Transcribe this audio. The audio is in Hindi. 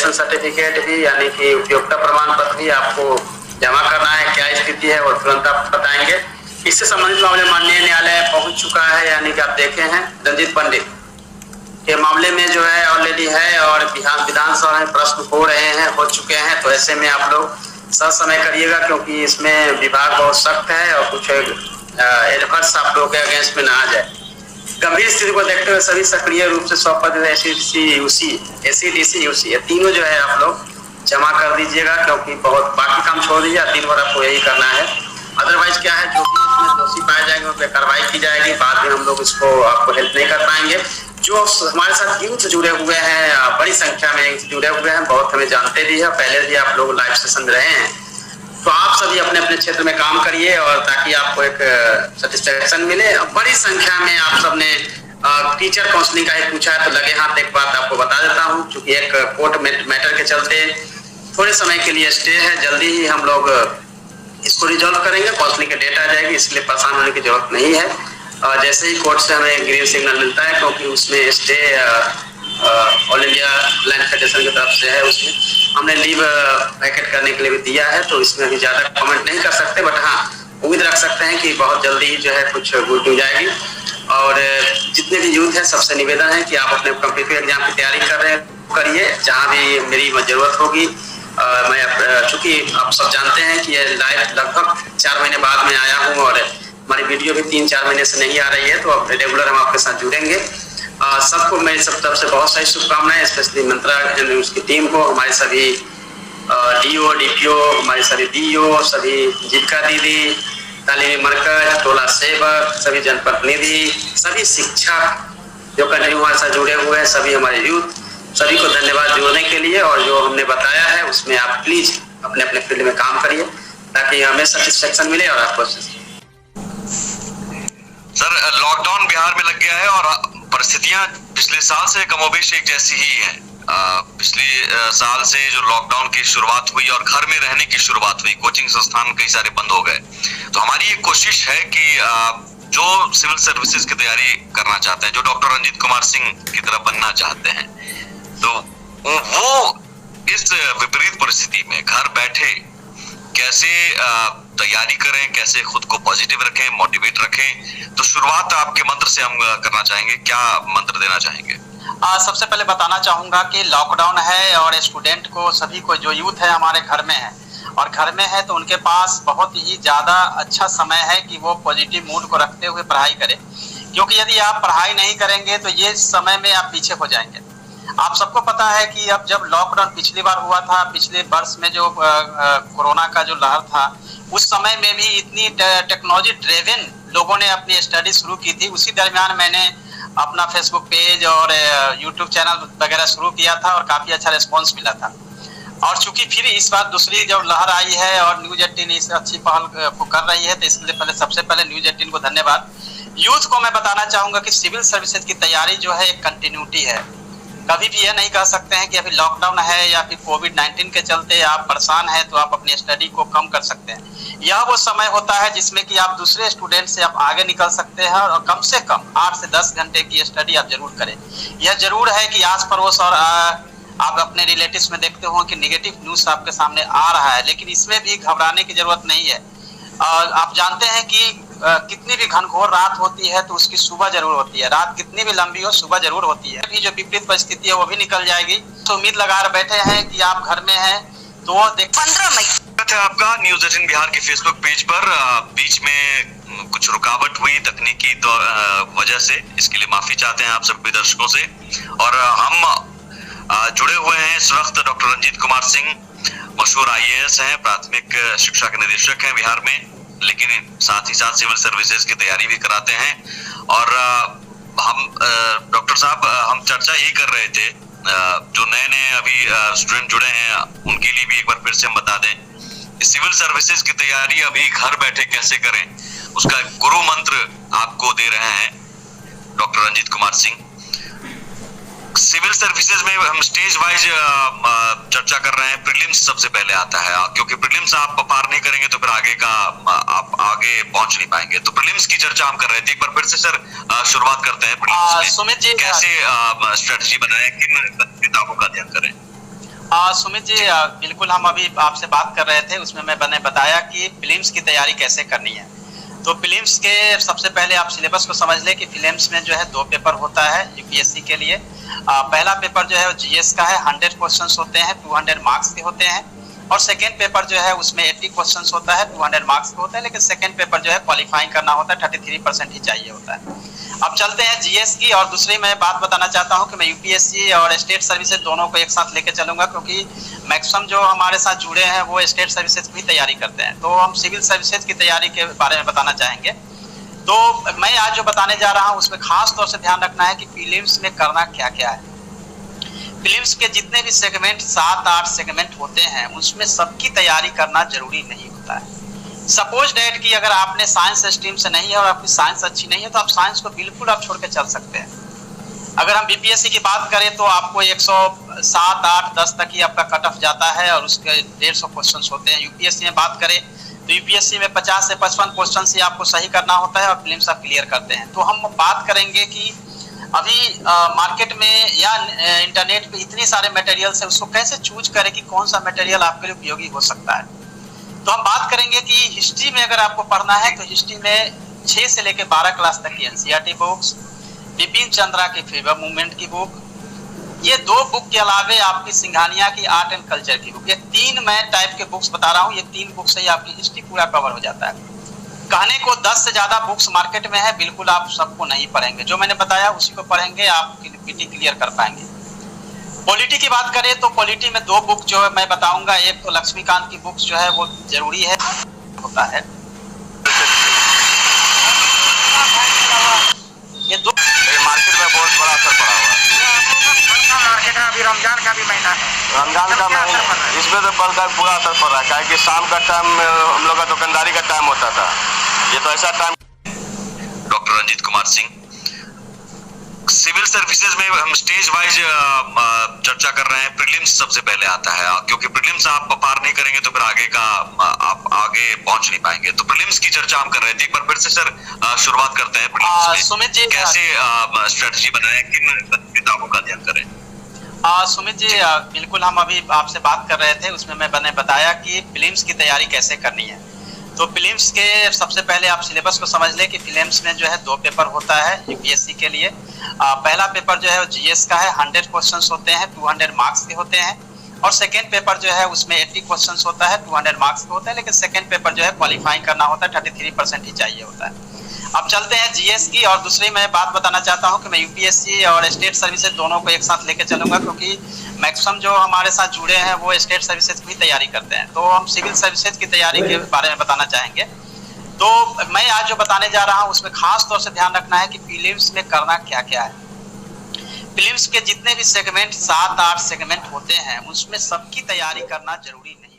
क्वालिफिकेशन सर्टिफिकेट भी यानी कि उपयोगिता प्रमाण पत्र भी आपको जमा करना है। क्या स्थिति है और तुरंत आप बताएंगे। इससे संबंधित मामले माननीय न्यायालय पहुंच चुका है, यानी कि आप देखे हैं रंजीत पंडित के मामले में जो है ऑलरेडी है और विधानसभा में प्रश्न हो रहे हैं, हो चुके हैं। तो ऐसे में आप लोग समय करिएगा, क्योंकि इसमें विभाग बहुत सख्त है और कुछ एडवर्स आप लोगों के अगेंस्ट में ना आ जाए। गंभीर स्थिति को देखते हुए सभी सक्रिय रूप से 100% एससीडीसी ये तीनों जो है आप लोग जमा कर दीजिएगा, क्योंकि बहुत बाकी काम छोड़ दीजिए, दिन भर आपको यही करना है। अदरवाइज क्या है, जो भी इसमें दोषी पाए जाएंगे उन पर कार्रवाई की जाएगी। बाद में हम लोग इसको आपको हेल्प नहीं कर पाएंगे। जो हमारे साथ यूथ जुड़े हुए हैं, बड़ी संख्या में जुड़े हुए हैं, बहुत हमें जानते भी है, पहले भी आप लोग लाइव सेशन में रहे हैं। तो आप सभी अपने अपने क्षेत्र में काम करिए और ताकि आपको एक सेटिस्फेक्शन मिले। बड़ी संख्या में आप सबने टीचर काउंसलिंग का ही पूछा है, तो लगे हाथ एक बात आपको बता देता हूँ। चूंकि एक कोर्ट मैटर के चलते थोड़े समय के लिए स्टे है, जल्दी ही हम लोग इसको रिजॉल्व करेंगे, काउंसलिंग की डेट आ जाएगी, इसलिए परेशान होने की जरूरत नहीं है। जैसे ही कोर्ट से हमें ग्रीन सिग्नल मिलता है, क्योंकि उसमें stay all India land federation की तरफ से है, उसमें हमने लीव वैकेट करने के लिए भी दिया है। तो इसमें अभी ज्यादा कमेंट नहीं कर सकते, बट हाँ उम्मीद रख सकते हैं कि बहुत जल्दी जो है कुछ गुड न्यूज आएगी। और जितने भी यूथ है सबसे निवेदन है कि आप अपने कॉम्पिटिटिव एग्जाम की तैयारी कर रहे हैं, करिए। जहाँ भी मेरी जरूरत होगी, मैं चूंकि आप सब जानते हैं कि ये लाइव लगभग 4 महीने बाद में आया हूँ और हमारी वीडियो भी 3-4 महीने से नहीं आ रही है, तो अब रेगुलर हम आपके साथ जुड़ेंगे। सबको मेरी सब तरफ से बहुत सारी शुभकामनाएं, स्पेशली मंत्रा न्यूज की टीम को, हमारे सभी डीओ डीपीओ, हमारे सभी डीओ, सभी जीविका दीदी, तालीमी मरकज, टोला सेवक, सभी जनप्रतिनिधि, सभी शिक्षक जो कंटिन्यू हमारे साथ जुड़े हुए हैं, सभी हमारे यूथ, सभी को धन्यवाद जुड़ने के लिए। और जो हमने बताया है उसमें आप प्लीज अपने अपने फील्ड में काम करिए, ताकि हमें सेटिस्फेक्शन मिले और आपको। सर, लॉकडाउन बिहार में लग गया है और परिस्थितियां पिछले साल से कमोबेश एक जैसी ही है। पिछले साल से जो लॉकडाउन की शुरुआत हुई और घर में रहने की शुरुआत हुई, कोचिंग संस्थान कई सारे बंद हो गए। तो हमारी ये कोशिश है कि जो सिविल सर्विसेज की तैयारी करना चाहते हैं, जो डॉक्टर रंजीत कुमार सिंह की तरह बनना चाहते हैं, तो वो इस विपरीत परिस्थिति में घर बैठे कैसे तैयारी करें, कैसे खुद को पॉजिटिव रखें, मोटिवेट रखें। तो शुरुआत आपके मंत्र से हम करना चाहेंगे। क्या मंत्र देना चाहेंगे? सबसे पहले बताना चाहूंगा कि लॉकडाउन है और स्टूडेंट को, सभी को, जो यूथ है हमारे घर में है और घर में है, तो उनके पास बहुत ही ज़्यादा अच्छा समय है कि वो पॉजिटिव मूड को रखते हुए पढ़ाई करें। क्योंकि यदि आप पढ़ाई नहीं करेंगे तो ये समय में आप पीछे हो जाएंगे। आप सबको पता है कि अब जब लॉकडाउन पिछली बार हुआ था, पिछले वर्ष में जो कोरोना का जो लहर था, उस समय में भी इतनी टेक्नोलॉजी ड्रिवन लोगों ने अपनी स्टडी शुरू की थी। उसी दरमियान मैंने अपना फेसबुक पेज और यूट्यूब चैनल वगैरह शुरू किया था और काफ़ी अच्छा रिस्पॉन्स मिला था। और चूंकि फिर इस बार दूसरी जब लहर आई है और न्यूज़ 18 इस अच्छी पहल को कर रही है, तो इसके लिए सबसे पहले न्यूज़ 18 को धन्यवाद। यूथ को मैं बताना चाहूँगा कि सिविल सर्विसेज की तैयारी जो है एक कंटिन्यूटी है। कभी भी यह नहीं कह सकते हैं कि अभी लॉकडाउन है या फिर कोविड-19 के चलते आप परेशान हैं तो आप अपनी स्टडी को कम कर सकते हैं। यह वो समय होता है जिसमें कि आप दूसरे स्टूडेंट से आप आगे निकल सकते हैं और कम से कम 8 से 10 घंटे की स्टडी आप जरूर करें। यह जरूर है कि आस पड़ोस और आप अपने रिलेटिव्स में देखते हो कि निगेटिव न्यूज़ आपके सामने आ रहा है, लेकिन इसमें भी घबराने की जरूरत नहीं है। आप जानते हैं कि कितनी भी घनघोर रात होती है तो उसकी सुबह जरूर होती है। रात कितनी भी लंबी हो, सुबह जरूर होती है। अभी जो विपरीत परिस्थिति है वो भी निकल जाएगी। तो उम्मीद लगा बैठे हैं कि आप घर में हैं तो 15 मई आपका न्यूज़ 18 बिहार के फेसबुक पेज पर बीच में कुछ रुकावट हुई तकनीकी वजह से, इसके लिए माफी चाहते हैं आप सभी दर्शकों से। और हम जुड़े हुए हैं इस वक्त डॉक्टर रंजीत कुमार सिंह, मशहूर IAS हैं, प्राथमिक शिक्षा के निदेशक हैं बिहार में, लेकिन साथ ही साथ सिविल सर्विसेज की तैयारी भी कराते हैं। और हम डॉक्टर साहब, हम चर्चा यही कर रहे थे, जो नए नए अभी स्टूडेंट जुड़े हैं उनके लिए भी एक बार फिर से हम बता दें, सिविल सर्विसेज की तैयारी अभी घर बैठे कैसे करें, उसका गुरु मंत्र आपको दे रहे हैं doctor Ranjit Kumar Singh. Civil services में हम स्टेज वाइज चर्चा कर रहे हैं। प्रीलिम्स सबसे पहले आता है, क्योंकि प्रीलिम्स आप पार नहीं करेंगे तो फिर आगे का आप आगे पहुंच नहीं पाएंगे। तो प्रीलिम्स की चर्चा हम कर रहे थे। एक बार फिर से सर शुरुआत करते हैं। सुमित जी, कैसे स्ट्रेटजी बनाएं, किन किताबों का अध्ययन करें? सुमित जी, बिल्कुल हम अभी आपसे बात कर रहे थे, उसमें मैंने बताया कि फिल्म्स की तैयारी कैसे करनी है। तो फिल्म्स के सबसे पहले आप सिलेबस को समझ लें कि फिल्म्स में जो है 2 पेपर होता है यूपीएससी के लिए। पहला पेपर जो है वो जीएस का है, 100 क्वेश्चंस होते हैं, 200 मार्क्स के होते हैं। और सेकेंड पेपर जो है उसमें 80 क्वेश्चंस होता है, 200 मार्क्स के होता है, लेकिन सेकेंड पेपर जो है क्वालिफाइंग करना होता है, 33% ही चाहिए होता है। अब चलते हैं जीएस की। और दूसरी मैं बात बताना चाहता हूं कि मैं यूपीएससी और स्टेट सर्विसेज दोनों को एक साथ लेके चलूंगा, क्योंकि मैक्सिमम जो हमारे साथ जुड़े हैं वो स्टेट सर्विसेज की तैयारी करते हैं। तो हम सिविल सर्विसेज की तैयारी के बारे में बताना चाहेंगे। तो मैं आज जो बताने जा रहा हूँ उसमें खास तौर से ध्यान रखना है कि फिल्म्स में करना क्या क्या है। फिल्म्स के जितने भी सेगमेंट 7-8 सेगमेंट होते हैं उसमें सबकी तैयारी करना जरूरी नहीं होता है। सपोज डेट कि अगर आपने साइंस स्ट्रीम से नहीं है और आपकी साइंस अच्छी नहीं है तो आप साइंस को बिल्कुल आप छोड़ के चल सकते हैं। अगर हम बीपीएससी की बात करें तो आपको 107, 8, 10 तक ही आपका कट ऑफ जाता है और उसके 150 क्वेश्चन होते हैं। यूपीएससी में बात करें तो यूपीएससी में 50 से 55 क्वेश्चन ही आपको सही करना होता है और फिल्म्स आप क्लियर करते हैं। तो हम बात करेंगे कि अभी मार्केट में या इंटरनेट पे इतने सारे मटेरियल्स है, उसको कैसे चूज करें कि कौन सा मटेरियल आपके लिए उपयोगी हो सकता है। तो हम बात करेंगे कि हिस्ट्री में अगर आपको पढ़ना है तो हिस्ट्री में 6 से लेकर 12 क्लास तक की एनसीईआरटी बुक्स, बिपिन चंद्रा की फ्रीडम मूवमेंट की बुक, ये 2 बुक के अलावे आपकी सिंघानिया की आर्ट एंड कल्चर की बुक, ये 3 मैं टाइप के बुक्स बता रहा हूँ। ये 3 बुक से ही आपकी हिस्ट्री पूरा कवर हो जाता है। कहने को 10 से ज्यादा बुक्स मार्केट में है, बिल्कुल आप सबको नहीं पढ़ेंगे। जो मैंने बताया उसी को पढ़ेंगे, आप पीटी क्लियर कर पाएंगे। पॉलिटी की बात करें तो पॉलिटी में 2 बुक जो है मैं बताऊंगा। एक तो लक्ष्मीकांत की बुक्स जो है वो जरूरी है होता है। ये 2 मार्केट में बहुत बड़ा असर पड़ा हुआ है। मार्केट है, अभी रमजान का भी महीना है। रमजान का महीना, इसमें तो पूरा असर पड़ रहा है, क्या कि शाम का टाइम हम लोग का दुकानदारी का टाइम होता था, ये तो ऐसा time. Doctor Ranjit Kumar Singh, civil services में हम स्टेज वाइज चर्चा कर रहे हैं। प्रीलिम्स सबसे पहले आता है, क्योंकि प्रीलिम्स आप पार नहीं करेंगे तो फिर आगे का आप आगे पहुंच नहीं पाएंगे। तो प्रीलिम्स की चर्चा हम कर रहे थे। एक बार फिर से सर शुरुआत करते हैं। प्रीलिम्स में सुमित जी कैसे स्ट्रेटजी बनाएं, किन किताबों का अध्ययन करें? सुमित जी, बिल्कुल हम अभी आपसे बात कर रहे थे, उसमें मैंने बताया कि फिल्म्स की तैयारी कैसे करनी है। तो फिल्म्स के सबसे पहले आप सिलेबस को समझ लें कि फिल्म्स में जो है 2 पेपर होता है यूपीएससी के लिए। पहला पेपर जो है जीएस का है, 100 क्वेश्चंस होते हैं, 200 मार्क्स के होते हैं। और सेकेंड पेपर जो है उसमें 80 क्वेश्चंस होता है, 200 मार्क्स के होता है, लेकिन सेकेंड पेपर जो है क्वालिफाइंग करना होता है, 33% ही चाहिए होता है। अब चलते हैं जीएस की। और दूसरी मैं बात बताना चाहता हूं कि मैं यूपीएससी और स्टेट सर्विसेज दोनों को एक साथ लेके चलूंगा, क्योंकि मैक्सिमम जो हमारे साथ जुड़े हैं वो स्टेट सर्विसेज की तैयारी करते हैं। तो हम सिविल सर्विसेज की तैयारी के बारे में बताना चाहेंगे। तो मैं आज जो बताने जा रहा हूँ उसमें खास तौर से ध्यान रखना है कि फिल्म्स में करना क्या क्या है। फिल्म्स के जितने भी सेगमेंट 7-8 सेगमेंट होते हैं उसमें सबकी तैयारी करना जरूरी नहीं।